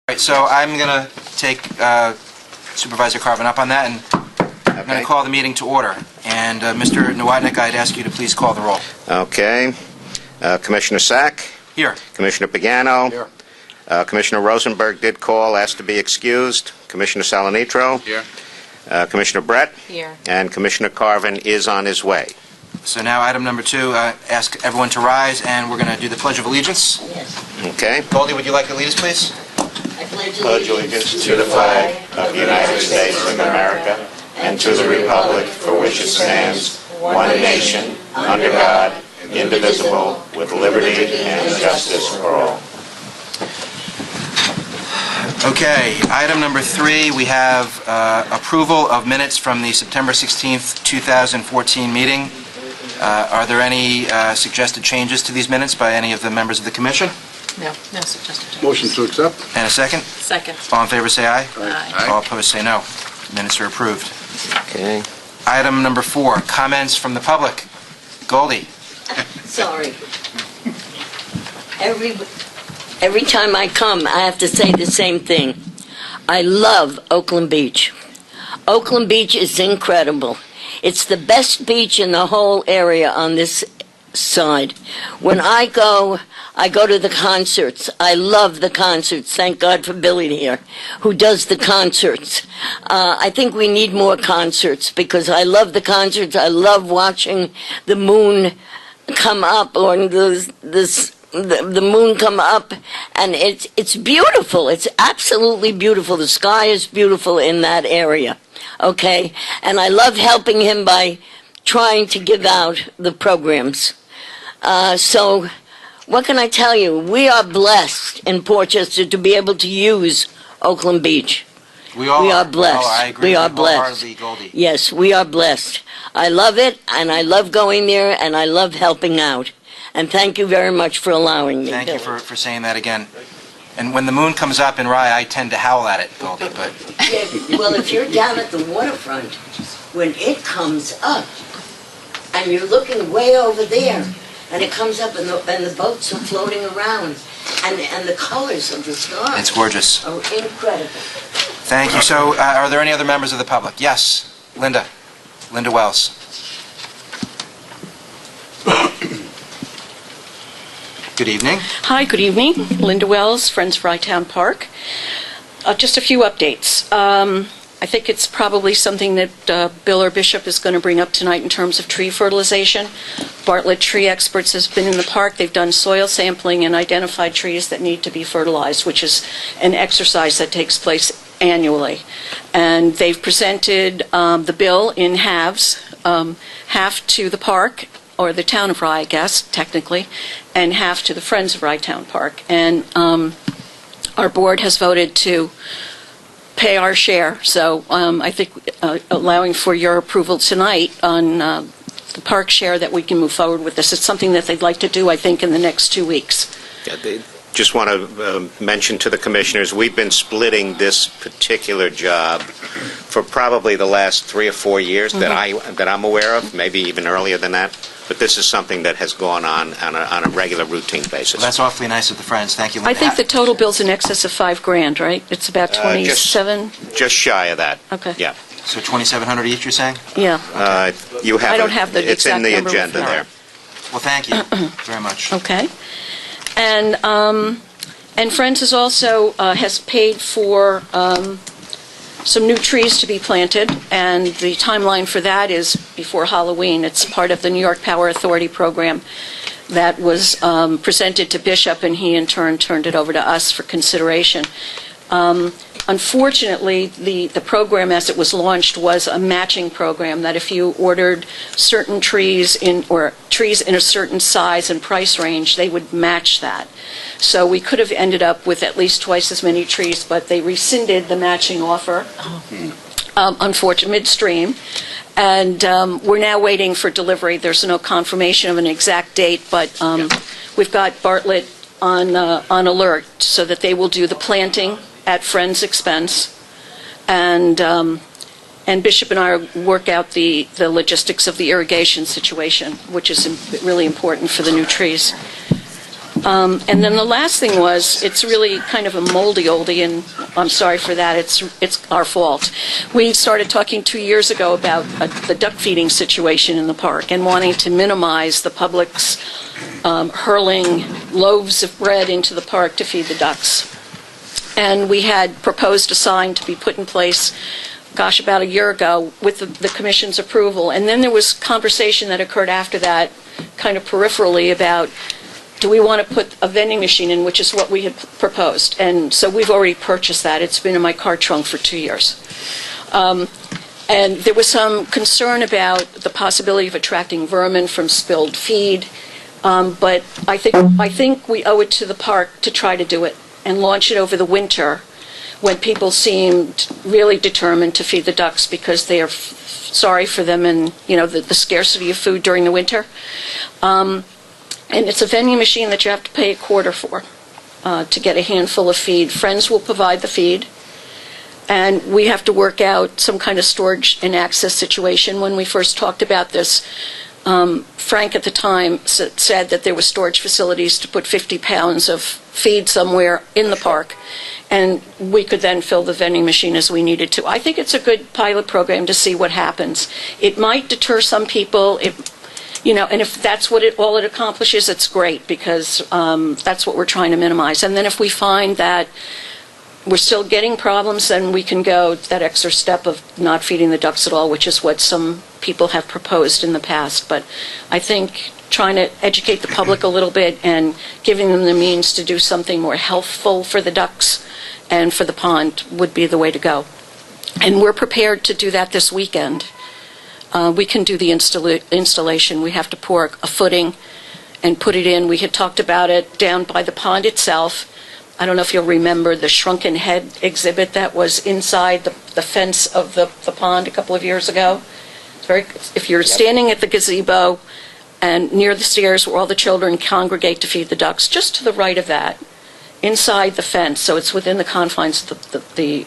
Right, so I'm going to take Supervisor Carvin up on that, and I'm going to call the meeting to order. And Mr. Nowotnik, I'd ask you to please call the roll. Okay. Commissioner Sack? Here. Commissioner Pagano? Here. Commissioner Rosenberg did call, asked to be excused. Commissioner Salanitro? Here. Commissioner Brett? Here. And Commissioner Carvin is on his way. So now item number 2, ask everyone to rise, and we're going to do the Pledge of Allegiance. Yes. Okay. Goldie, would you like to lead us, please? I Pledge allegiance to the flag of the United States of America and to the republic for which it stands, one nation, under God, indivisible, with liberty and justice for all. Okay, item number 3, we have approval of minutes from the September 16th, 2014 meeting. Are there any suggested changes to these minutes by any of the members of the Commission? No suggested changes. Motion to accept. And a second? Second. All in favor say aye. Aye. All opposed say no. Minutes are approved. Okay. Item number 4, comments from the public. Goldie. Sorry. Every time I come, I have to say the same thing. I love Oakland Beach. Oakland Beach is incredible. It's the best beach in the whole area on this side. When I go to the concerts. I love the concerts. Thank God for Billy here, who does the concerts. I think we need more concerts because I love the concerts. I love watching the moon come up, or the moon come up, and it's beautiful. It's absolutely beautiful. The sky is beautiful in that area. Okay? And I love helping him by trying to give out the programs. So what can I tell you? We are blessed in Portchester to be able to use Oakland Beach. We are blessed. Oh, I agree. We are blessed. Goldie. Yes, we are blessed. I love it, and I love going there, and I love helping out. And thank you very much for allowing me. Thank you for saying that again. And when the moon comes up in Rye, I tend to howl at it, Goldie. But Yeah, well, if you're down at the waterfront, when it comes up, and you're looking way over there, and it comes up, and the boats are floating around, and the colors of the stars it's gorgeous. are incredible. Thank you. So, are there any other members of the public? Yes, Linda Wells. Good evening. Hi, good evening. Linda Wells, Friends of Rytown Park. Just a few updates. I think it's probably something that Bill or Bishop is going to bring up tonight in terms of tree fertilization. Bartlett Tree Experts has been in the park. They've done soil sampling and identified trees that need to be fertilized, which is an exercise that takes place annually. And they've presented the bill in halves, half to the park, or the town of Rye, I guess, technically, and half to the Friends of Rytown Park. And our board has voted to pay our share. So I think allowing for your approval tonight on the park share that we can move forward with this. It's something that they'd like to do, I think, in the next 2 weeks. Yeah, just want to mention to the commissioners, we've been splitting this particular job for probably the last 3 or 4 years that I'm aware of, maybe even earlier than that. But this is something that has gone on a regular routine basis. Well, that's awfully nice of the Friends. Thank you, Linda. I think the total bill's in excess of $5,000, right? It's about 27. Just shy of that. Okay. Yeah. So $2,700 each, you're saying? Yeah. You have I don't have the it's exact in the number with agenda me. there. Well, thank you very much. Okay. And Friends has also has paid for some new trees to be planted, and the timeline for that is before Halloween. It's part of the New York Power Authority program that was presented to Bishop, and he in turn turned it over to us for consideration. Unfortunately, the program as it was launched was a matching program, that if you ordered certain trees in a certain size and price range, they would match that. So we could have ended up with at least twice as many trees, but they rescinded the matching offer, unfortunately, midstream. And we're now waiting for delivery. There's no confirmation of an exact date, but we've got Bartlett on alert so that they will do the planting at Friends' expense, and Bishop and I work out the logistics of the irrigation situation, which is really important for the new trees. And then the last thing was, it's really kind of a moldy oldie, and I'm sorry for that, it's our fault. We started talking 2 years ago about the duck feeding situation in the park and wanting to minimize the public's hurling loaves of bread into the park to feed the ducks. And we had proposed a sign to be put in place, gosh, about a year ago with the commission's approval. And then there was conversation that occurred after that, kind of peripherally, about do we want to put a vending machine in, which is what we had proposed. And so we've already purchased that. It's been in my car trunk for 2 years. And there was some concern about the possibility of attracting vermin from spilled feed. But I think we owe it to the park to try to do it and launch it over the winter when people seemed really determined to feed the ducks because they are sorry for them and, the scarcity of food during the winter. And it's a vending machine that you have to pay a quarter for to get a handful of feed. Friends will provide the feed, and we have to work out some kind of storage and access situation. When we first talked about this, Frank at the time said that there were storage facilities to put 50 pounds of feed somewhere in the park, and we could then fill the vending machine as we needed to. I think it's a good pilot program to see what happens. It might deter some people. And if that's what all it accomplishes, it's great, because that's what we're trying to minimize. And then if we find that we're still getting problems, then we can go that extra step of not feeding the ducks at all, which is what some people have proposed in the past. But I think trying to educate the public a little bit and giving them the means to do something more healthful for the ducks and for the pond would be the way to go. And we're prepared to do that this weekend. We can do the installation. We have to pour a footing and put it in. We had talked about it down by the pond itself. I don't know if you'll remember the shrunken head exhibit that was inside the fence of the pond a couple of years ago. If you're standing at the gazebo and near the stairs where all the children congregate to feed the ducks, just to the right of that, inside the fence, so it's within the confines of the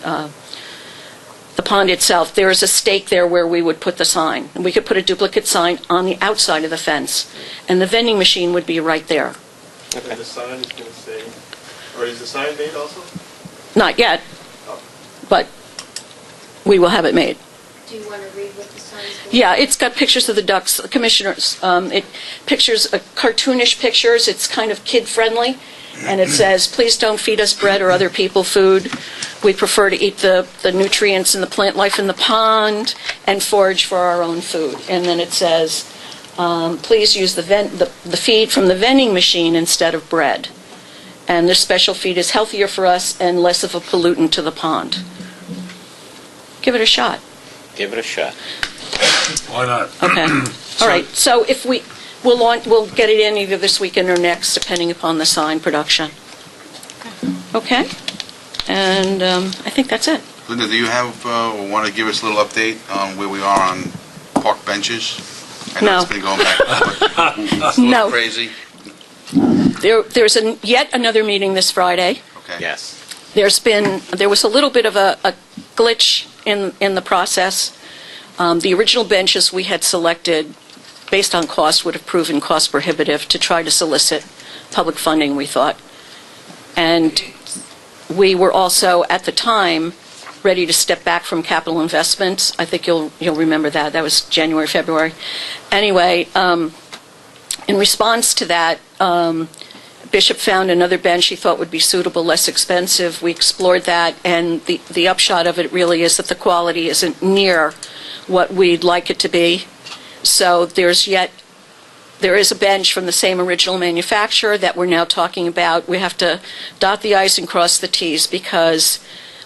pond itself, there is a stake there where we would put the sign. And we could put a duplicate sign on the outside of the fence, and the vending machine would be right there. Okay. And the sign is going to say, or is the sign made also? Not yet, but we will have it made. Do you want to read what the sign is? Yeah, it's got pictures of the ducks, commissioners. It pictures cartoonish pictures. It's kind of kid-friendly. And it says, please don't feed us bread or other people food. We prefer to eat the nutrients and the plant life in the pond and forage for our own food. And then it says, please use the feed from the vending machine instead of bread. And this special feed is healthier for us and less of a pollutant to the pond. Give it a shot. Give it a shot. Why not? Okay. All right. So if we'll get it in either this weekend or next, depending upon the sign production. Okay. And I think that's it. Linda, do you have, or want to give us a little update on where we are on park benches? I know No. it's been going back and forth. It's a little No. crazy. There's yet another meeting this Friday. Okay. Yes. There was a little bit of a glitch in the process. The original benches we had selected, based on cost, would have proven cost prohibitive to try to solicit public funding, we thought. And we were also, at the time, ready to step back from capital investments. I think you'll remember that. That was January, February. Anyway, in response to that, Bishop found another bench he thought would be suitable, less expensive. We explored that, and the upshot of it really is that the quality isn't near what we'd like it to be. So there is a bench from the same original manufacturer that we're now talking about. We have to dot the I's and cross the T's, because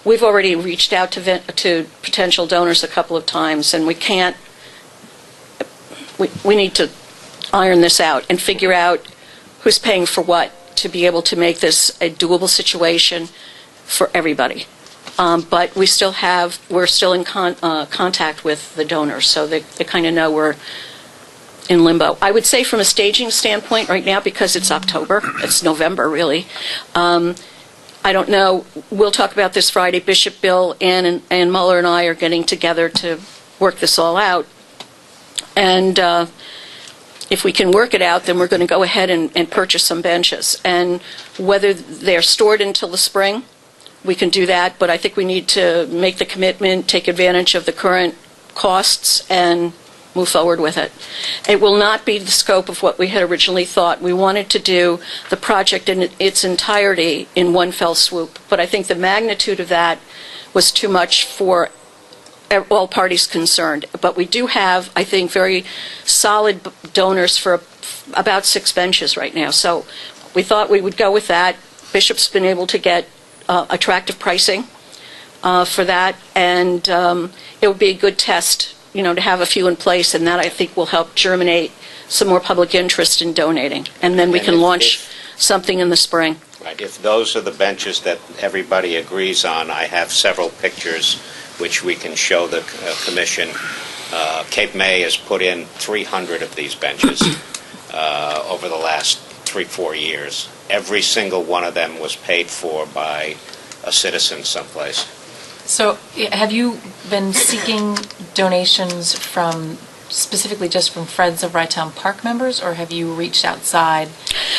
we've already reached out to potential donors a couple of times, and we need to iron this out and figure out who's paying for what to be able to make this a doable situation for everybody. But we're still in contact with the donors, so they kind of know we're in limbo. I would say from a staging standpoint right now, because it's October, it's November really, I don't know, we'll talk about this Friday. Bishop, Bill, Ann, and Muller and I are getting together to work this all out. And If we can work it out, then we're going to go ahead and purchase some benches. And whether they're stored until the spring, we can do that, but I think we need to make the commitment, take advantage of the current costs, and move forward with it. It will not be the scope of what we had originally thought. We wanted to do the project in its entirety in one fell swoop, but I think the magnitude of that was too much for all parties concerned. But we do have, I think, very solid donors for about 6 benches right now. So we thought we would go with that. Bishop's been able to get attractive pricing for that, and it would be a good test, to have a few in place, and that I think will help germinate some more public interest in donating. And then we And can if- launch something in the spring. Right, if those are the benches that everybody agrees on, I have several pictures which we can show the commission. Cape May has put in 300 of these benches over the last 3-4 years. Every single one of them was paid for by a citizen someplace. So have you been seeking donations from, specifically just from Friends of Rytown Park members, or have you reached outside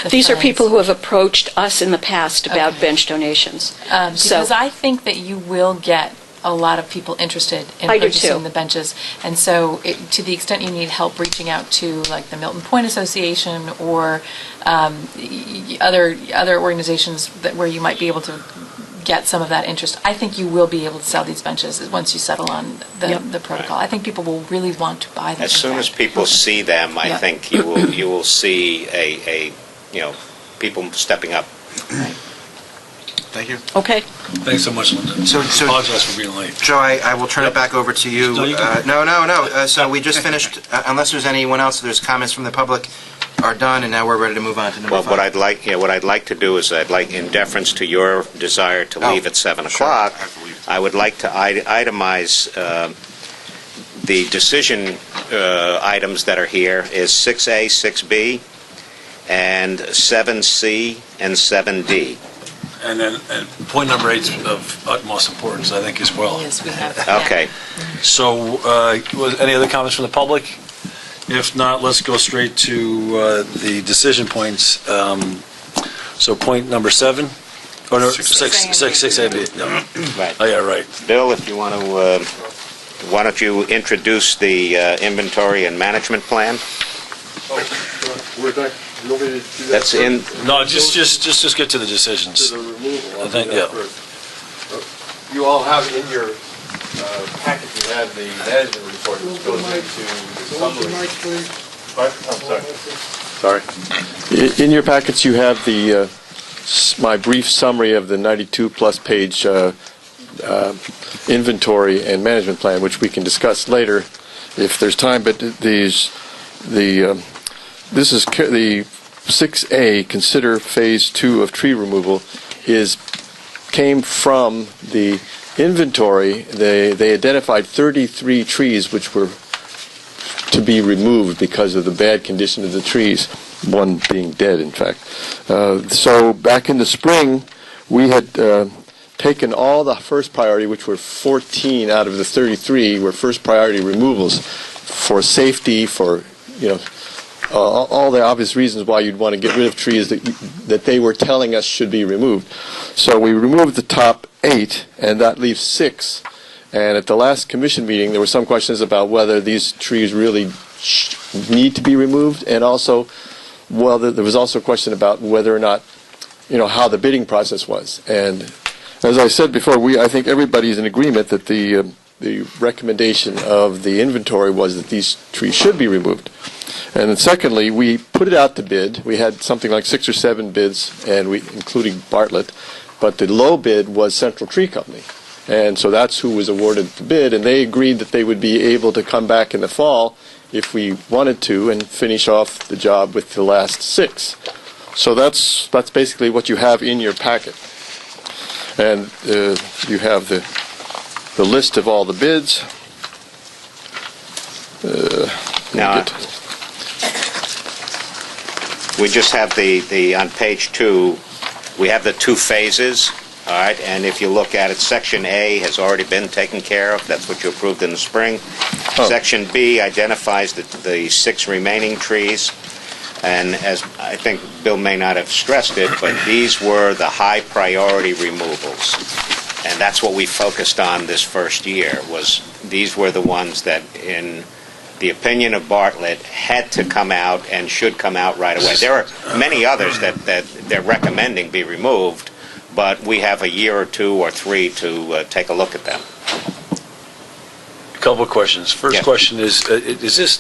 the These are Friends? people who have approached us in the past about Okay. bench donations. Because I think that you will get a lot of people interested in I do purchasing too. the benches. And so to the extent you need help reaching out to like the Milton Point Association or other organizations where you might be able to get some of that interest, I think you will be able to sell these benches once you settle on the protocol. I think people will really want to buy them. As soon as people see them, I Yeah. think you will see people stepping up. Thank you. Okay. Thanks so much, Linda. So- Apologize for being late. Joe, I will turn it back over to you. No, you can- No. So we just finished, unless there's anyone else, there's comments from the public are done, and now we're ready to move on to number Well, 5. what I'd like to do is in deference to your desire to leave at 7 o'clock, I have to leave. I would like to itemize the decision items that are here is 6A, 6B, and 7C and 7D. And then point number 8 is of utmost importance, I think, as well. Yes, we have. Okay. So, any other comments from the public? If not, let's go straight to the decision points. So point number 7? Oh, no, 6A. No. Right. Oh, yeah, right. Bill, if you want to, why don't you introduce the inventory and management plan? We're done. You want me to do that That's first? in, No, just get to the decisions. To the removal. I'll I think, do that yeah. first. You all have in your packet, you have the management report, which goes into the summary. What? I'm sorry. In your packets, you have my brief summary of the 92-plus page inventory and management plan, which we can discuss later if there's time. But this is the 6A. Consider Phase 2 of tree removal came from the inventory. They identified 33 trees which were to be removed because of the bad condition of the trees, one being dead, in fact. So back in the spring, we had taken all the first priority, which were 14 out of the 33 were first priority removals for safety, for all the obvious reasons why you'd want to get rid of trees that they were telling us should be removed. So we removed the top 8, and that leaves 6. And at the last commission meeting, there were some questions about whether these trees really need to be removed, and also there was also a question about whether or not, how the bidding process was. And as I said before, I think everybody is in agreement that the recommendation of the inventory was that these trees should be removed. And then secondly, we put it out to bid. We had something like 6 or 7 bids, including Bartlett, but the low bid was Central Tree Company. And so that's who was awarded the bid, and they agreed that they would be able to come back in the fall if we wanted to and finish off the job with the last 6. So that's basically what you have in your packet. And you have the list of all the bids. Now, we just have the on page 2, we have the 2 phases All right, and if you look at it, Section A has already been taken care of. That's what you approved in the spring. Oh. Section B identifies the 6 remaining trees. And as I think Bill may not have stressed it, but these were the high priority removals. And that's what we focused on this first year, was these were the ones that, in the opinion of Bartlett, had to come out and should come out right away. There are many others that they're recommending be removed, but we have a year or 2 or 3 to take a look at them. A couple of questions. First Yeah. question is this,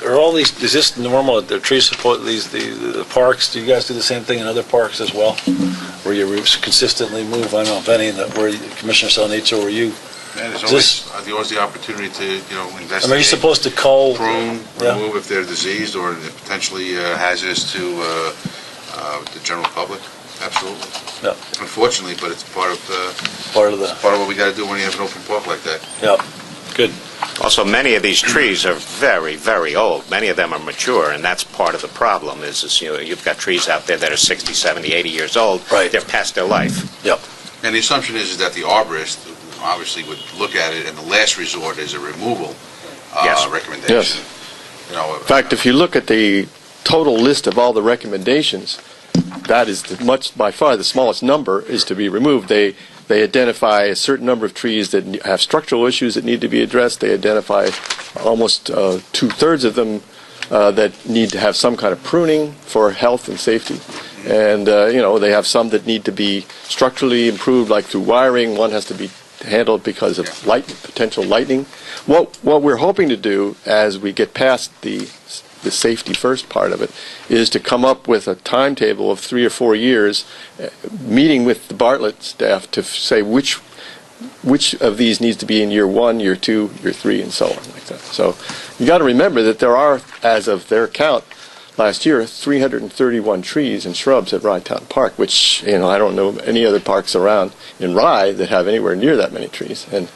are all these, is this normal, the tree support, the parks, do you guys do the same thing in other parks as well? Where you consistently move, I don't know if any, where Commissioner Salanitro, were you? Yeah, there's always the opportunity to, investigate. I mean, are you supposed to cull? Prune, Yeah. remove if they're diseased or potentially hazardous to the general public. Absolutely. Yeah. Unfortunately, but it's part of what we got to do when you have an open park like that. Yeah, good. Also, many of these trees are very, very old. Many of them are mature, and that's part of the problem, is you've got trees out there that are 60, 70, 80 years old. Right. They're past their life. Yep. And the assumption is that the arborist obviously would look at it, and the last resort is a removal Yes. recommendation. Yes. In In fact, if you look at the total list of all the recommendations, that is by far the smallest number is to be removed. They identify a certain number of trees that have structural issues that need to be addressed. They identify almost 2/3 of them that need to have some kind of pruning for health and safety. And, they have some that need to be structurally improved, like through wiring. One has to be handled because of potential lightning. What we're hoping to do as we get past the safety first part of it is to come up with a timetable of 3 or 4 years, meeting with the Bartlett staff to say which of these needs to be in year 1, year 2, year 3, and so on like that. So you got to remember that there are, as of their count last year, 331 trees and shrubs at Rytown Park, which I don't know any other parks around in Rye that have anywhere near that many trees. And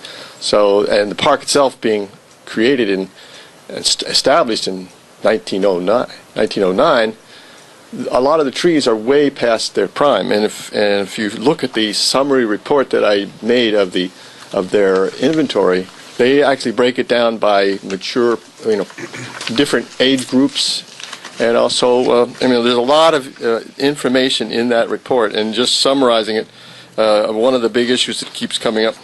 the park itself being created and established in 1909, a lot of the trees are way past their prime. And if you look at the summary report that I made of their inventory, they actually break it down by mature, different age groups, and also, there's a lot of information in that report. And just summarizing it, one of the big issues that keeps coming up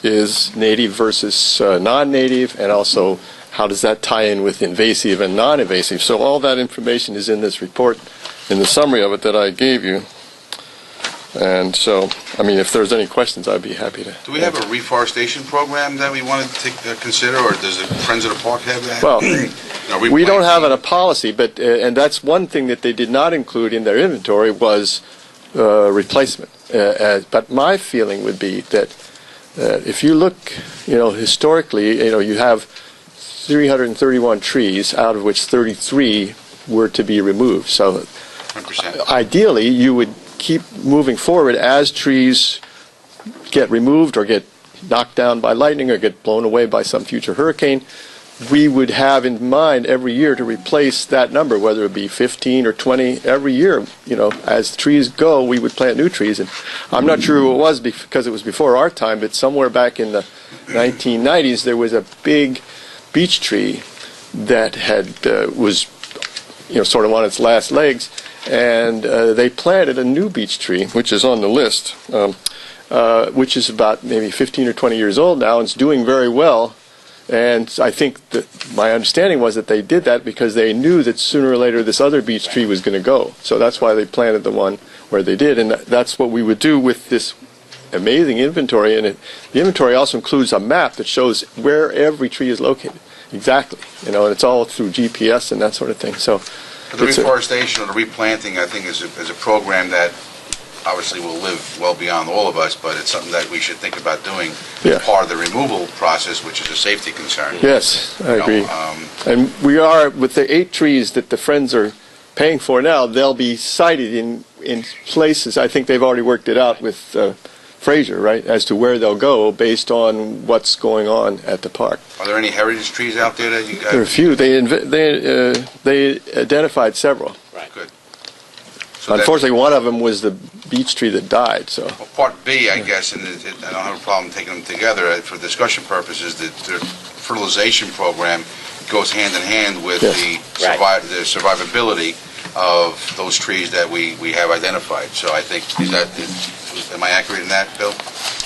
is native versus non-native, and also how does that tie in with invasive and non-invasive. So all that information is in this report, in the summary of it that I gave you. And so, if there's any questions, I'd be happy to. Do we have a reforestation program that we want to consider, or does the Friends of the Park have that? Well, we don't have a policy, but and that's one thing that they did not include in their inventory was replacement. But my feeling would be that if you look, historically, you have 331 trees, out of which 33 were to be removed. So 100%. Ideally, you would keep moving forward as trees get removed or get knocked down by lightning or get blown away by some future hurricane. We would have in mind every year to replace that number, whether it be 15 or 20 every year. As trees go, we would plant new trees. And I'm not sure who it was because it was before our time, but somewhere back in the 1990s, there was a big beech tree that was sort of on its last legs, and they planted a new beech tree, which is on the list, which is about maybe 15 or 20 years old now, and it's doing very well. And I think that my understanding was that they did that because they knew that sooner or later this other beech tree was going to go. So that's why they planted the one where they did, and that's what we would do with this amazing inventory. And the inventory also includes a map that shows where every tree is located exactly, and it's all through GPS and that sort of thing. So the reforestation or the replanting, I think, is a program that obviously will live well beyond all of us, but it's something that we should think about doing as part of the removal process, which is a safety concern. Yes, I agree. And we are, with the 8 trees that the Friends are paying for now, they'll be sited in places. I think they've already worked it out with Fraser, right, as to where they'll go based on what's going on at the park. Are there any heritage trees out there that you guys? There are a few. They identified several. Right. Good. Unfortunately, one of them was the beech tree that died, so. Well, Part B, I guess, and I don't have a problem taking them together for discussion purposes, the fertilization program goes hand in hand with Yes. the survivability of those trees that we have identified. So I think, am I accurate in that, Bill?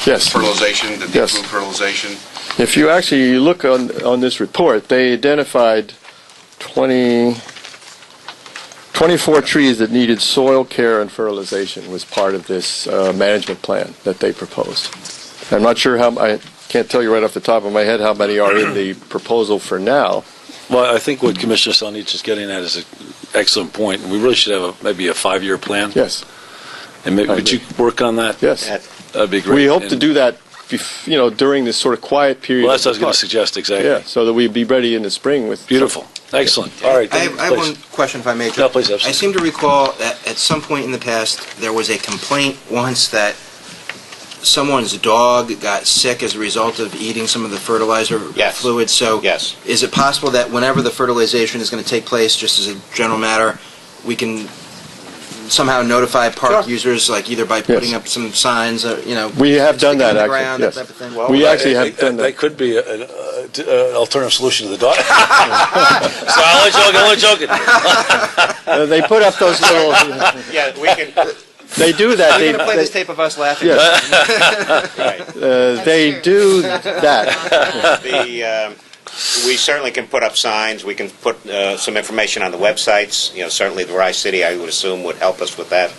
Yes. Fertilization, the Yes. improved fertilization? If you actually look on this report, they identified 24 trees that needed soil care and fertilization was part of this management plan that they proposed. I'm not sure I can't tell you right off the top of my head how many are in the proposal for now. Well, I think what Commissioner Salanitro is getting at is an excellent point. We really should have maybe a 5-year plan. Yes. And maybe, would you work on that? Yes. That'd be great. We hope to do that, during this sort of quiet period. Well, that's what I was going to suggest, exactly. Yeah, so that we'd be ready in the spring with. Beautiful. Excellent. All right. I have one question, if I may, Joe. No, please, absolutely. I seem to recall that at some point in the past, there was a complaint once that someone's dog got sick as a result of eating some of the fertilizer fluid. So Yes. is it possible that whenever the fertilization is going to take place, just as a general matter, we can somehow notify park users, like either by putting up some signs, We have done that, the actually, ground, yes. that type of thing? We actually have done that. That could be an alternative solution to the dog. So I'm only joking. They put up those little. Yeah, we can. They do that. We're going to play this tape of us laughing. Yes. Right. They do that. We certainly can put up signs. We can put some information on the websites. Certainly the Rye City, I would assume, would help us with that.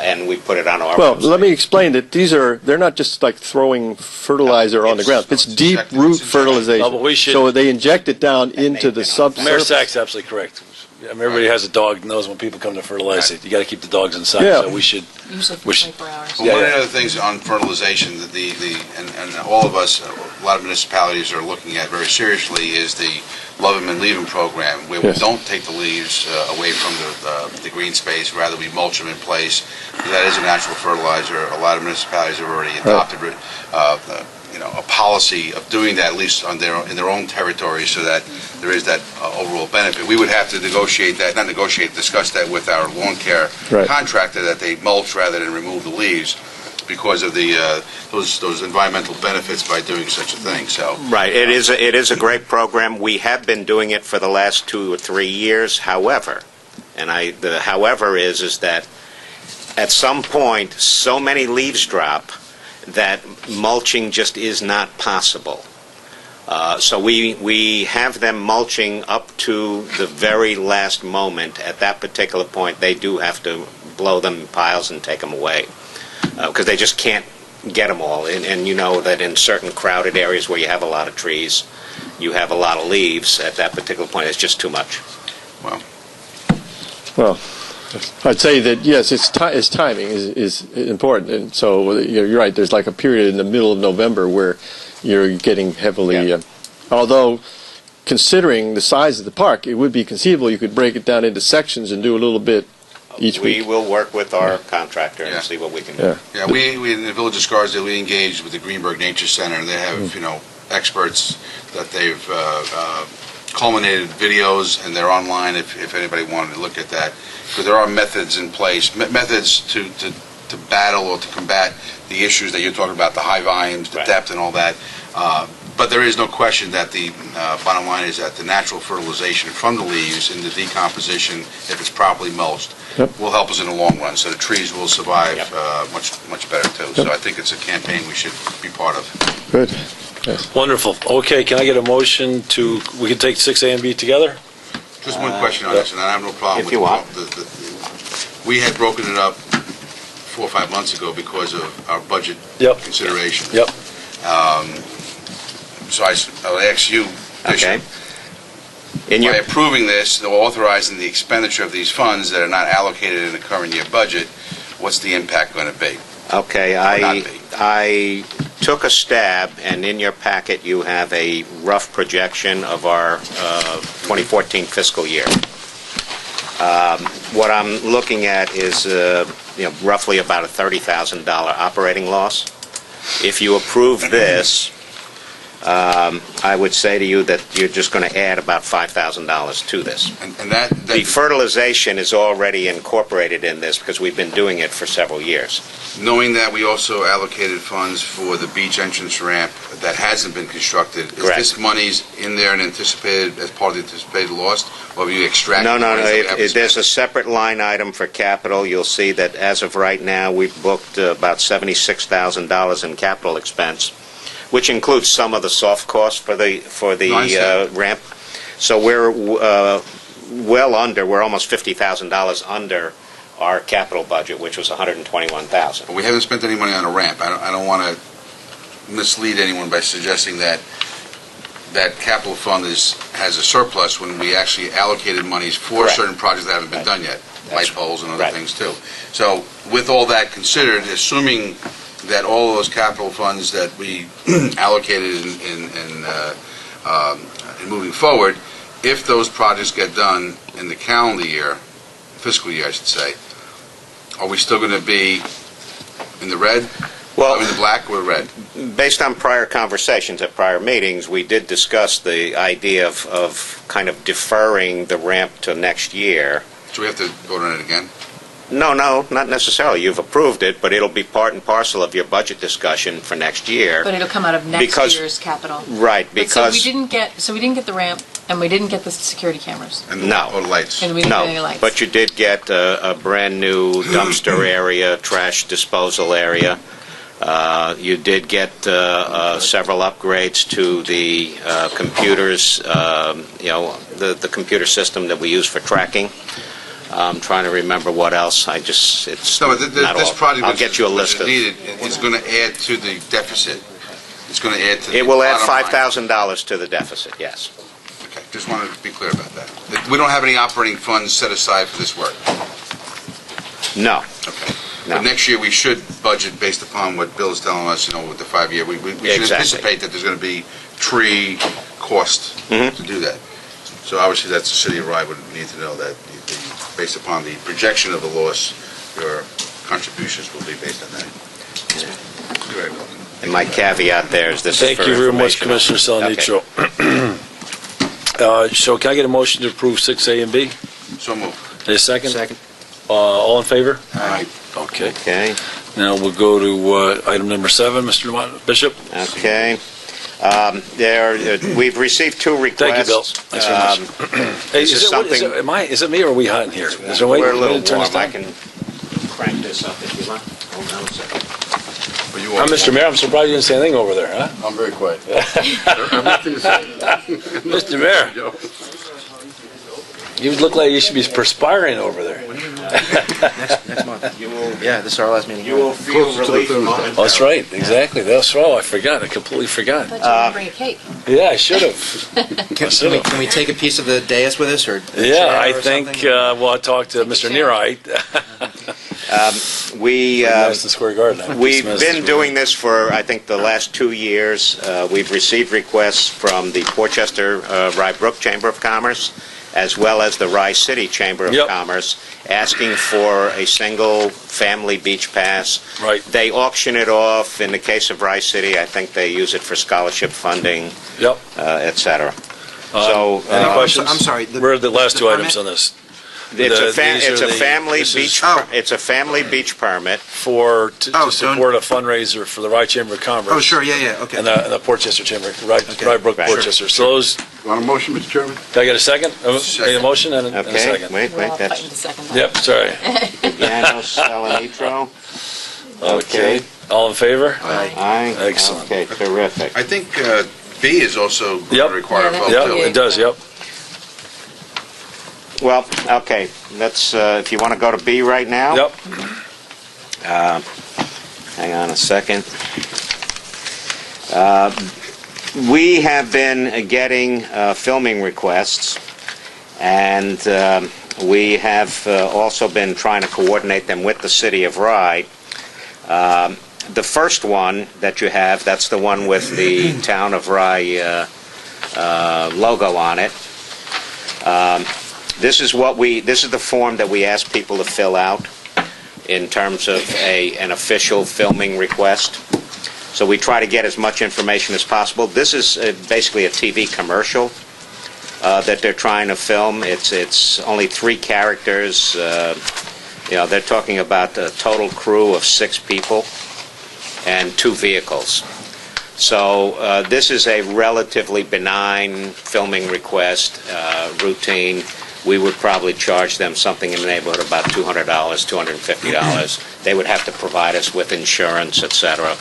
And we put it on our Well, website. let me explain that they're not just like throwing fertilizer on the ground. It's deep root fertilization. No, but we should- So they inject it down into the Mayor subsurface. Sack's absolutely correct. Everybody has a dog, knows when people come to fertilize it. You got to keep the dogs inside. Yeah. So we should. Usually for We should- 24 hours. Well, one of the other things on fertilization that and all of us, a lot of municipalities are looking at very seriously is the Love 'em and Leave 'em program, where we Yes. don't take the leaves away from the green space, rather we mulch them in place. That is a natural fertilizer. A lot of municipalities have already adopted a policy of doing that, at least in their own territory, so that there is that overall benefit. We would have to discuss that with our lawn care contractor, that they mulch rather than remove the leaves, because of those environmental benefits by doing such a thing. So Right. It is a great program. We have been doing it for the last 2 or 3 years. However, the however is that at some point so many leaves drop that mulching just is not possible. So we have them mulching up to the very last moment. At that particular point, they do have to blow them in piles and take them away, because they just can't get them all. And you know that in certain crowded areas where you have a lot of trees, you have a lot of leaves. At that particular point, it's just too much. Well, I'd say that yes, its timing is important, and so you're right. There's like a period in the middle of November where you're getting heavily. Although, considering the size of the park, it would be conceivable you could break it down into sections and do a little bit each week. We will work with our contractor and see what we can do. Yeah. we in the Village of Scarsdale, we engaged with the Greenberg Nature Center. They have experts that they've culminated videos, and they're online if anybody wanted to look at that. Because there are methods in place, methods to battle or to combat the issues that you're talking about, the high volumes, the depth, and all that. But there is no question that the bottom line is that the natural fertilization from the leaves and the decomposition, if it's properly mulched, will help us in the long run. So the trees will survive much better too. So I think it's a campaign we should be part of. Good. Yes. Wonderful. Okay, can I get a motion we can take 6A and B together? Just one question on this, and I have no problem If with you want. we had broken it up 4 or 5 months ago because of our budget considerations. Yep. So I'll ask you, Bishop, Okay. by approving this, authorizing the expenditure of these funds that are not allocated in the current year budget, what's the impact going to be? Okay, not be. I took a stab, and in your packet you have a rough projection of our 2014 fiscal year. What I'm looking at is roughly about a $30,000 operating loss. If you approve this, I would say to you that you're just going to add about $5,000 to this. And that The fertilization is already incorporated in this because we've been doing it for several years. knowing that we also allocated funds for the beach entrance ramp that hasn't been constructed, is Correct. this money's in there and anticipated as part of the anticipated loss, or have you extracted? No, the no, monies that we haven't there's spent? a separate line item for capital. You'll see that as of right now, we've booked about $76,000 in capital expense, which includes some of the soft costs for the No, I see. ramp. So we're well under, we're almost $50,000 under our capital budget, which was $121,000. But we haven't spent any money on a ramp. I don't want to mislead anyone by suggesting that that capital fund has a surplus when we actually allocated monies for Correct. certain projects that haven't been done yet, light That's poles and other right. things too. So with all that considered, assuming that all of those capital funds that we allocated in moving forward, if those projects get done in the calendar year, fiscal year I should say, are we still going to be in the red? Well, I mean, the black or red? based on prior conversations at prior meetings, we did discuss the idea of kind of deferring the ramp to next year. So we have to vote on it again? No, not necessarily. You've approved it, but it'll be part and parcel of your budget discussion for next year. But it'll come out of next Because- year's capital. Right, But because... so we didn't get the ramp, and we didn't get the security cameras. And No. or the lights? And we didn't get any No, lights. but you did get a brand-new dumpster area, trash disposal area. You did get several upgrades to the computers, the computer system that we use for tracking. I'm trying to remember what else. It's No, but not this all. project I'll get you a list of... It's going to add to the deficit. It's going to add to the It will add bottom line. $5,000 to the deficit, yes. Okay, just wanted to be clear about that. We don't have any operating funds set aside for this work. No. Okay. No. But next year, we should budget based upon what Bill is telling us, with the 5-year. We should Exactly. anticipate that there's going to be tree cost Mhm. to do that. So obviously, that's the city of Rye would need to know that, based upon the projection of the loss, your contributions will be based on that. You're very welcome. And my caveat there is this is Thank for you very much, information. Commissioner Salanitro. So can I get a motion to approve 6A and B? So moved. A second? Second. All in favor? Aye. Okay. Okay. Now we'll go to item number 7, Mr. Bishop. Okay. We've received two requests. Thank you, Bill. Thanks very much. Hey, this is something- is it me or are we hot in here? Is there a way We're a to little turn this warm. I down? can crank this up if you want. Hold on a second. But you I'm Mr. Mayor, I'm surprised you didn't say anything over there, huh? I'm very quiet. I have nothing to say. Mr. Mayor, you look like you should be perspiring over there. Next month. Yeah, this is our last meeting. You will feel Closer to the relief thermostat. momentarily. Oh, that's right, exactly. That's right. I forgot. I completely forgot. But you didn't bring a cake. Yeah, I should have. Can we take a piece of the dais with us, or Yeah, chair I or think, something? well, I talked to Mr. Nearite. Madison Square Garden. We've been doing this for, I think, the last 2 years. We've received requests from the Portchester Rye Brook Chamber of Commerce, as well as the Rye City Chamber of Yep. Commerce, asking for a single-family beach pass. Right. They auction it off. In the case of Rye City, I think they use it for scholarship funding, Yep. et cetera. So, Any I'm questions? so- I'm sorry, Where are the last the two items permit? on this? it's a These are the- family this is- beach. Oh. It's a family beach permit. To Oh, support a fundraiser for the Rye Chamber of Commerce. Oh, sure, yeah, okay. And the Portchester Chamber, Rye Brook Right. Portchester. So those, Want a motion, Mr. Chairman? can I get a second? Second. A motion and a Okay, second. wait, We're all that's fighting to second that. Yep, sorry. Pagano, Salanitro. Okay. All in favor? Aye. Excellent. Okay, terrific. I think B is also going Yep. to require a Yeah, vote, Yep, too. it does, yep. Well, okay, let's, if you want to go to B right now. Yep. Hang on a second. We have been getting filming requests, and we have also been trying to coordinate them with the city of Rye. The first one that you have, that's the one with the Town of Rye logo on it. This is the form that we ask people to fill out in terms of an official filming request. So we try to get as much information as possible. This is basically a TV commercial that they're trying to film. It's only 3 characters. They're talking about a total crew of 6 people and 2 vehicles. So this is a relatively benign filming request, routine. We would probably charge them something in the neighborhood of about $200, $250. They would have to provide us with insurance, etc.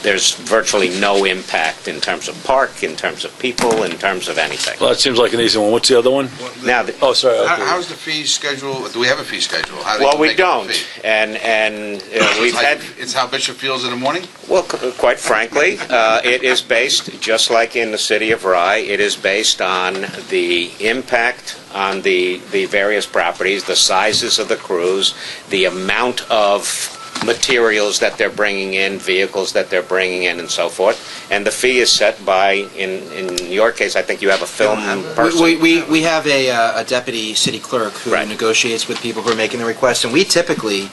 There's virtually no impact in terms of park, in terms of people, in terms of anything. Well, that seems like an easy one. What's the other one? Now, oh, sorry. Okay. How's the fee schedule? Do we have a fee schedule? How do well, you we make up don't, the fee? and we've had. It's how Bishop feels in the morning. Well, quite frankly, it is based, just like in the city of Rye, it is based on the impact on the various properties, the sizes of the crews, the amount of materials that they're bringing in, vehicles that they're bringing in, and so forth. And the fee is set by, in your case, I think you have a film person. We have a deputy city clerk who Right. negotiates with people who are making the request, and we typically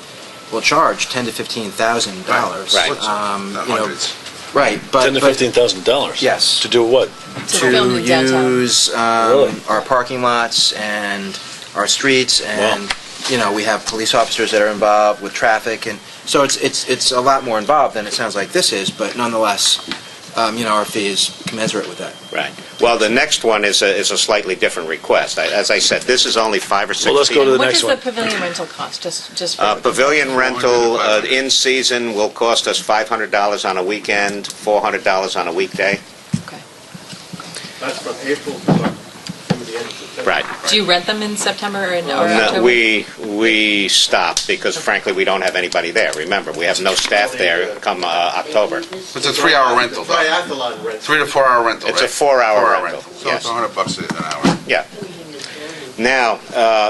will charge $10,000 to $15,000. Right. Hundreds. Right, but $10,000 to $15,000. Yes. To do what? To film in downtown. use Really? our parking lots and our streets, and we have police officers that are involved with traffic, and so it's a lot more involved than it sounds like this is, but nonetheless, our fee is commensurate with that. Right. Well, the next one is a slightly different request. As I said, this is only 5 or 6 Well, let's go to the What next does one. the pavilion rental cost, just for... Pavilion rental in season will cost us $500 on a weekend, $400 on a weekday. Okay. That's from April to the end of September. Right. Do you rent them in September or No, October? we stopped because, frankly, we don't have anybody there. Remember, we have no staff there come October. It's a 3-hour rental, though. Triathlon rental. 3 to 4 hour rental, It's right? a 4-hour 4-hour rental, So yes. it's $100 an hour. Yeah. Now,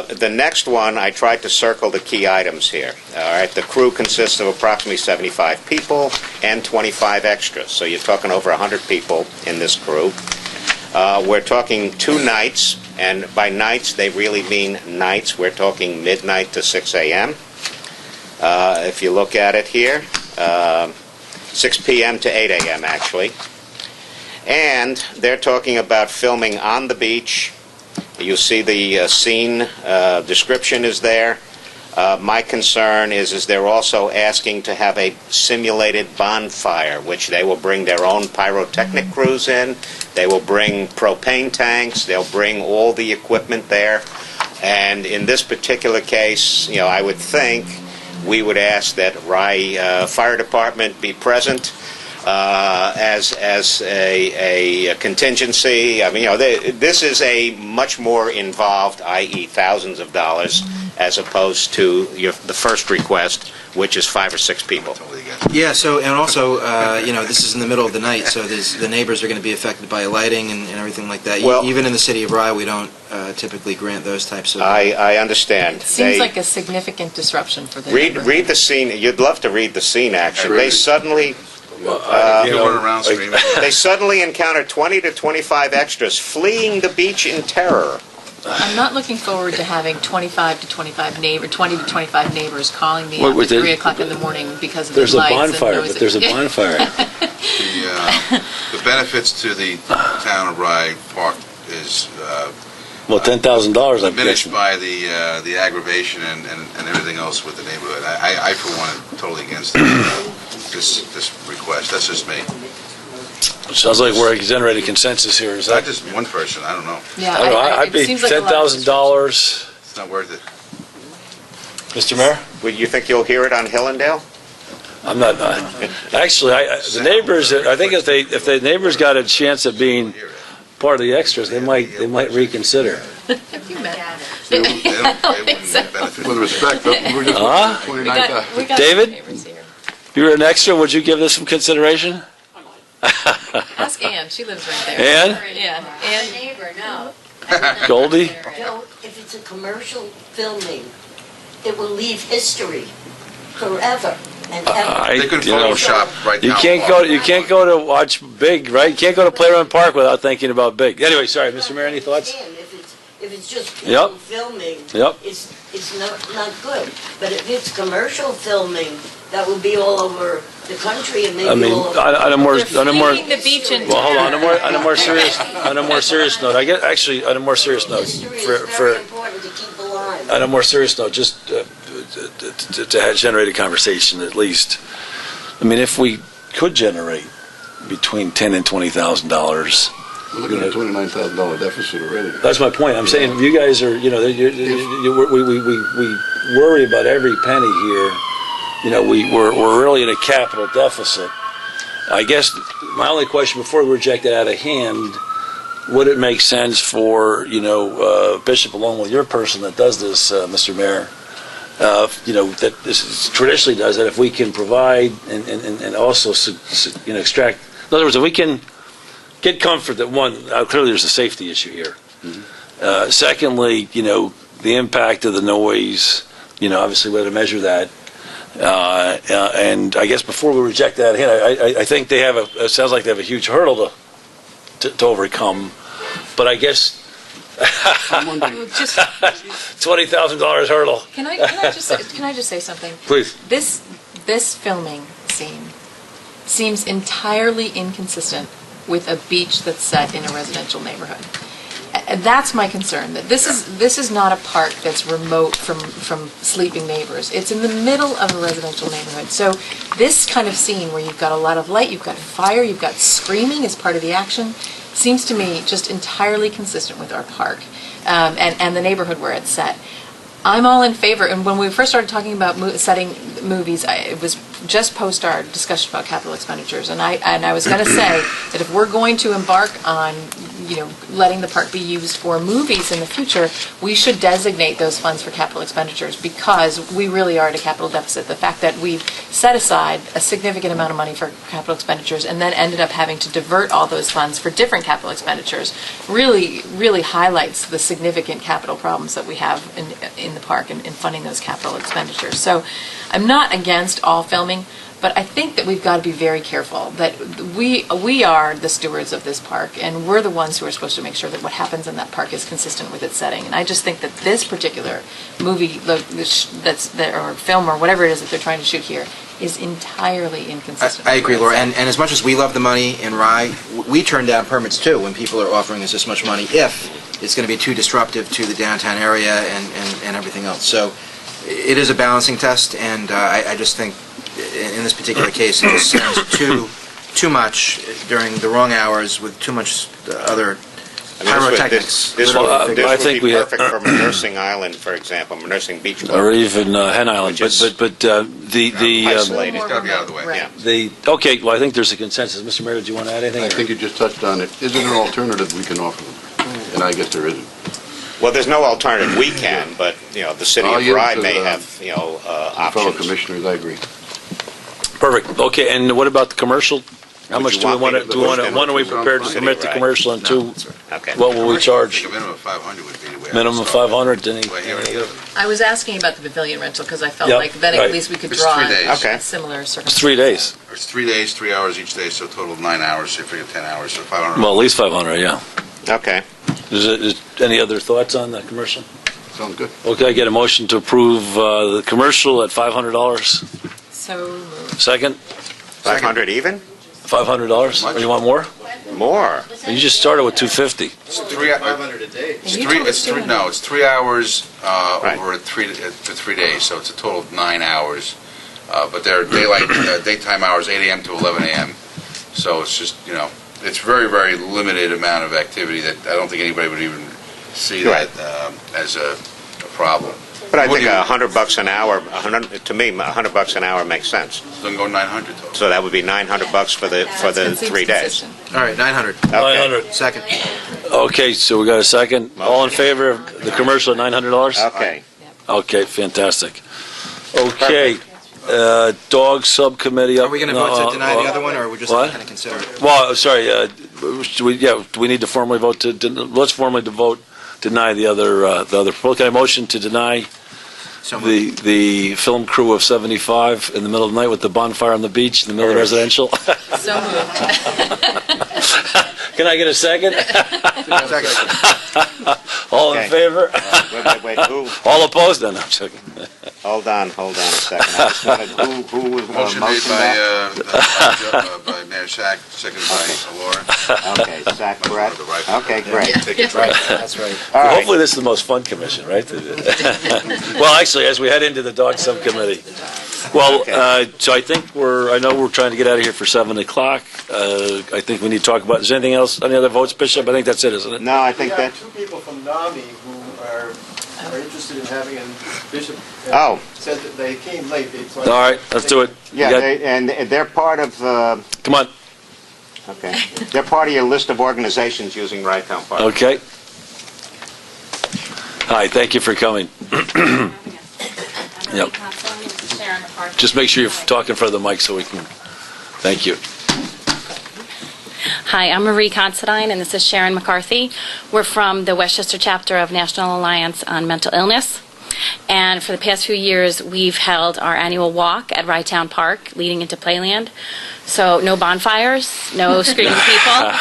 the next one, I tried to circle the key items here. All right, the crew consists of approximately 75 people and 25 extras. So you're talking over 100 people in this crew. We're talking 2 nights, and by nights, they really mean nights. We're talking midnight to 6 a.m. If you look at it here, 6 p.m. to 8 a.m., actually. And they're talking about filming on the beach. You see the scene description is there. My concern is they're also asking to have a simulated bonfire, which they will bring their own pyrotechnic crews in. They will bring propane tanks. They'll bring all the equipment there. And in this particular case, I would think we would ask that Rye Fire Department be present as a contingency. I mean, this is a much more involved, i.e., thousands of dollars, as opposed to the first request, which is 5 or 6 people. Yeah, so, and also, this is in the middle of the night, so the neighbors are going to be affected by lighting and everything like that. Well, even in the city of Rye, we don't typically grant those types of... I understand. It seems like a significant disruption for the Read the scene. You'd love to read the scene, actually. They suddenly... they suddenly encounter 20 to 25 extras fleeing the beach in terror. I'm not looking forward to having 20 to 25 neighbors calling me up What, at 3 o'clock in the morning because of There's the a lights bonfire, and but noises. there's a bonfire. The benefits to the town of Rye Park is Well, $10,000, I'm diminished guessing. by the aggravation and everything else with the neighborhood. I for one, am totally against this request. That's just me. Sounds like we're generating consensus here. Is Not that? just one person, I don't know. Yeah, I don't know. I'd it be seems like a lot of $10,000. It's not worth it. Mr. Mayor? Would you think you'll hear it on Hillendale? I'm not. Actually, the neighbors. I think if the neighbors got a chance of being part of the extras, they might reconsider. Have you met? They wouldn't benefit. With respect, we're just Huh? 29th. We got David? neighbors here. If you were an extra, would you give this some consideration? Ask Ann. She lives right there. Ann? Yeah. My Ann. neighbor, no. Goldie? Joe, if it's a commercial filming, it will leave history forever and ever. They could Photoshop right now. You can't go to watch Big, right? You can't go to Playground Park without thinking about Big. Anyway, sorry, Mr. Mayor, any thoughts? If it's just Yep. people filming, Yep. it's it's not good. But if it's commercial filming, that would be all over the country and maybe I mean, all over. on a more, Leaving the beach and. well, hold on, on a more serious note, actually, on a more serious note, History is very important to keep alive. on a more serious note, just to generate a conversation at least. I mean, if we could generate between $10,000 and $20,000, We're looking at a $29,000 deficit already. that's my point. I'm saying you guys are, we worry about every penny here. We're really in a capital deficit. I guess my only question before we reject it out of hand, would it make sense for, Bishop, along with your person that does this, Mr. Mayor, that this traditionally does that, if we can provide and also, extract, in other words, if we can get comfort that one, clearly there's a safety issue here. Mm-hmm. Secondly, the impact of the noise, obviously we have to measure that. And I guess before we reject that, I think they have it sounds like they have a huge hurdle to overcome. But I guess $20,000 hurdle. Can I just say something? Please. This filming scene seems entirely inconsistent with a beach that's set in a residential neighborhood. That's my concern. That this is not a park that's remote from sleeping neighbors. It's in the middle of a residential neighborhood. So this kind of scene where you've got a lot of light, you've got fire, you've got screaming as part of the action, seems to me just entirely consistent with our park and the neighborhood where it's set. I'm all in favor, and when we first started talking about setting movies, it was just post our discussion about capital expenditures, and I was going to say that if we're going to embark on, letting the park be used for movies in the future, we should designate those funds for capital expenditures, because we really are at a capital deficit. The fact that we've set aside a significant amount of money for capital expenditures and then ended up having to divert all those funds for different capital expenditures really, really highlights the significant capital problems that we have in the park and funding those capital expenditures. So I'm not against all filming, but I think that we've got to be very careful that we are the stewards of this park, and we're the ones who are supposed to make sure that what happens in that park is consistent with its setting. And I just think that this particular movie, or film, or whatever it is that they're trying to shoot here, is entirely inconsistent. I agree, Laura. And as much as we love the money in Rye, we turn down permits too when people are offering us this much money if it's going to be too disruptive to the downtown area and everything else. So it is a balancing test, and I just think in this particular case it just sounds too much during the wrong hours with too much other pyrotechnics. This would be perfect have for Nursing Island, for example, Nursing Beach Club. Or even Hen Island, but the isolated. It's got to be out of the way. Right. Yeah. Okay. Well, I think there's a consensus. Mr. Mayor, did you want to add anything? I think you just touched on it. Is there an alternative we can offer them? And I guess there isn't. Well, there's no alternative we can, but, the city of Rye may have, Fellow options. commissioners, I agree. Perfect. Okay. And what about the commercial? How much do we want to? One, are we prepared to commit to commercial, and two, Okay. what will we I charge? think a minimum of 500 would be the way I Minimum would of start. 500. Denny? Way here and there. I was asking about the pavilion rental because I felt Yep, like then right. at least we could It's draw 3 on days. Okay. similar It's circumstances. 3 days. It's 3 days, 3 hours each day, so a total of 9 hours, so if you get 10 hours, so 500. Well, at least 500. Yeah. Okay. Is any other thoughts on the commercial? Sounds good. Okay. I get a motion to approve the commercial at $500. So moved. Second. 500 even? $500. Or you want more? More. You just started with $250. It's 500 a day. You told us 200. It's 3 hours Right. over 3 days, so it's a total of 9 hours. But they're daytime hours, 8 a.m. to 11 a.m. So it's just, it's very, very limited amount of activity that I don't think anybody would even see that as a problem. But I think $100 an hour, to me, $100 an hour makes sense. Doesn't go 900 total. So that would be $900 for the It seems 3 days. consistent. All right, 900. Okay. 900. Second. Okay, so we got a second. All in favor of the commercial at $900? Okay. Okay, fantastic. Okay, dog subcommittee. Are we going to vote to deny the other one, or are we just what? going to consider it? Well, sorry, do we need to formally vote let's formally vote deny the other proposal. Can I motion to deny So moved. the film crew of 75 in the middle of the night with the bonfire on the beach in the middle of residential? So moved. Can I get a second? All in Okay. favor? Wait, who? All opposed? No, I'm joking. Hold on a second. I just wanted, who was Motion made motion that? by Mayor Sack, seconded by Laura. Okay, Zach, correct? Okay, great. That's right. All right. Hopefully this is the most fun commission, right? Well, actually, as we head into the dog subcommittee. Well, Okay. so I think I know we're trying to get out of here for 7 o'clock. I think we need to talk about, is there anything else, any other votes, Bishop? I think that's it, isn't it? No, I think We that, have two people from NAMI who are interested in having, and Bishop Oh. said that they came late. All right, let's do it. yeah, You got- and they're part of, Come on, okay, they're part of your list of organizations using Rydtown Park. okay. Hi, thank you for coming. Yep. Just make sure you're talking in front of the mic so we can, thank you. Hi, I'm Marie Considine, and this is Sharon McCarthy. We're from the Westchester chapter of National Alliance on Mental Illness. And for the past few years, we've held our annual walk at Rydtown Park, leading into Playland. So no bonfires, no screaming people,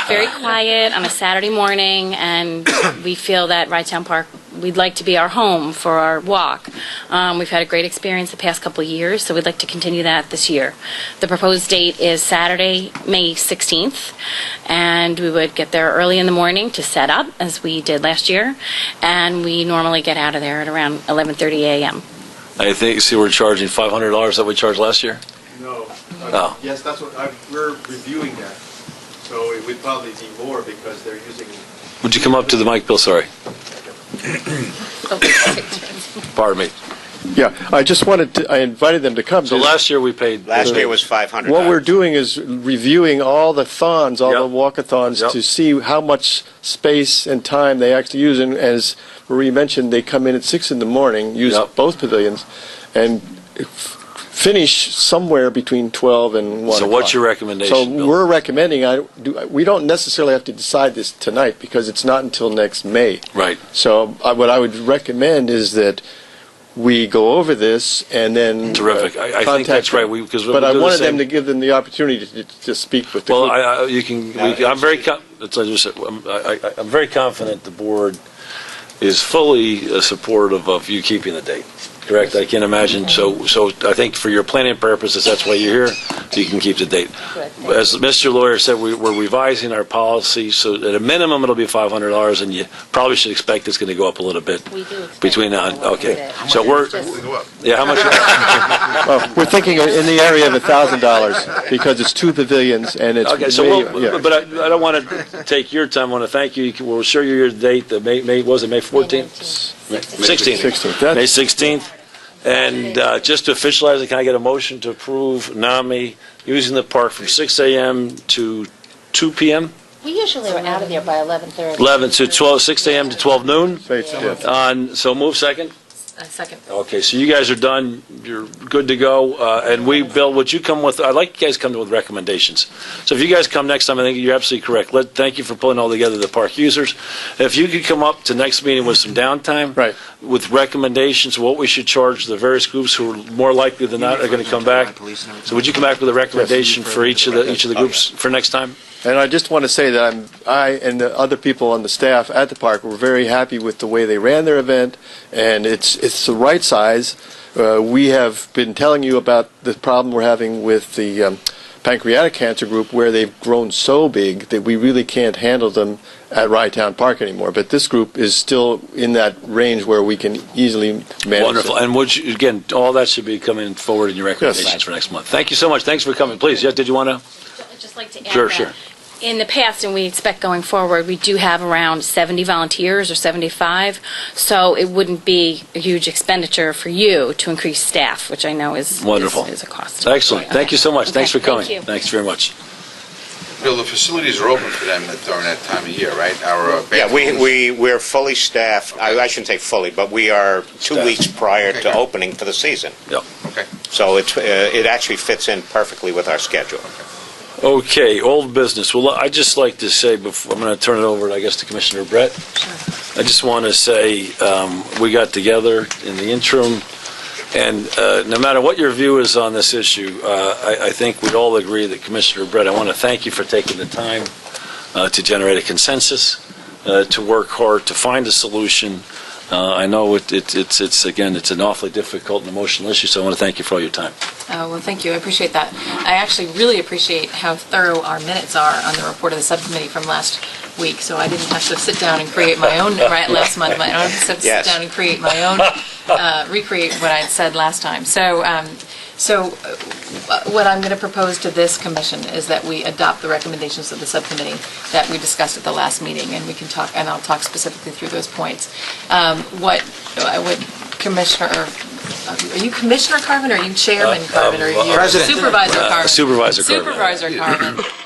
very quiet on a Saturday morning, and we feel that Rydtown Park, we'd like to be our home for our walk. We've had a great experience the past couple of years, so we'd like to continue that this year. The proposed date is Saturday, May 16th, and we would get there early in the morning to set up, as we did last year, and we normally get out of there at around 11:30 a.m. I think, see, we're charging $500 that we charged last year? No. Oh. Yes, that's what, we're reviewing that. So it would probably be more because they're using. Would you come up to the mic, Bill? Sorry. Pardon me. Yeah, I invited them to come. So last year we paid... Last year was $500. What we're doing is reviewing all the thons, all Yep. the walkathons, Yep. to see how much space and time they actually use. And as Marie mentioned, they come in at 6 in the morning, use Yep. both pavilions, and finish somewhere between 12 and 1 So o'clock. what's your recommendation, So Bill? we're recommending, we don't necessarily have to decide this tonight because it's not until next May. Right. So what I would recommend is that we go over this and then Terrific. I think contact that's them. right. Because But I wanted them to give them the opportunity to speak with the Well, group. you can. I'm very. That's what I just said. I'm very confident the board is fully supportive of you keeping the date. Correct. I can imagine. So I think for your planning purposes, that's why you're here. So you can keep the date. As Mr. Lawyer said, we're revising our policy, so at a minimum it'll be $500, and you probably should expect it's going to go up a little bit. We do expect between now and okay. So we're. Yeah. How much? Well, we're thinking in the area of $1,000 because it's 2 pavilions and it's Okay, so but I don't want to take your time. I want to thank you. We'll show you your date. The May was it May 14th? 16th. 16th. May 16th. And just to officialize it, can I get a motion to approve NAMI using the park from 6 a.m. to 2 p.m.? We usually are out of there by 11:30. 11 to 12, 6 a.m. to 12 noon? Yeah. So move second? Second. Okay, so you guys are done, you're good to go, and Bill, would you come with, I'd like you guys to come with recommendations. So if you guys come next time, I think you're absolutely correct. Thank you for pulling all together the park users. If you could come up to next meeting with some downtime. Right. With recommendations, what we should charge the various groups who are more likely than not are going to come back. So would you come back with a recommendation for each of the groups for next time? And I just want to say that I and the other people on the staff at the park were very happy with the way they ran their event, and it's the right size. We have been telling you about the problem we're having with the pancreatic cancer group, where they've grown so big that we really can't handle them at Rydtown Park anymore. But this group is still in that range where we can easily manage Wonderful. it. And again, all that should be coming forward in your recommendations for next month. Thank you so much. Thanks for coming. Please, yeah, did you want to? I'd just like to add Sure, that sure. in the past, and we expect going forward, we do have around 70 volunteers or 75, so it wouldn't be a huge expenditure for you to increase staff, which I know is Wonderful. is a cost. Excellent. Thank you so much. Okay, Thanks for coming. thank you. Thanks very much. Bill, the facilities are open for them during that time of year, right? Yeah, we're fully staffed. I shouldn't say fully, but we are 2 weeks prior Okay, to good. opening for the season. Yep. Okay. So it actually fits in perfectly with our schedule. Okay, old business. Well, I'd just like to say, before I'm going to turn it over, I guess, to Commissioner Brett. I just want to say we got together in the interim, and no matter what your view is on this issue, I think we'd all agree that Commissioner Brett, I want to thank you for taking the time to generate a consensus, to work hard to find a solution. I know it's again, it's an awfully difficult and emotional issue, so I want to thank you for all your time. Well, thank you. I appreciate that. I actually really appreciate how thorough our minutes are on the report of the subcommittee from last week, so I didn't have to sit down and create my own, right, last month. I don't have to sit down and create my own, recreate what I had said last time. So what I'm going to propose to this commission is that we adopt the recommendations of the subcommittee that we discussed at the last meeting, and we can talk, and I'll talk specifically through those points. What Commissioner, are you Commissioner Carvin, or are you Chairman Carvin, or are you President. Supervisor Carvin? Supervisor Carvin. Supervisor Carvin.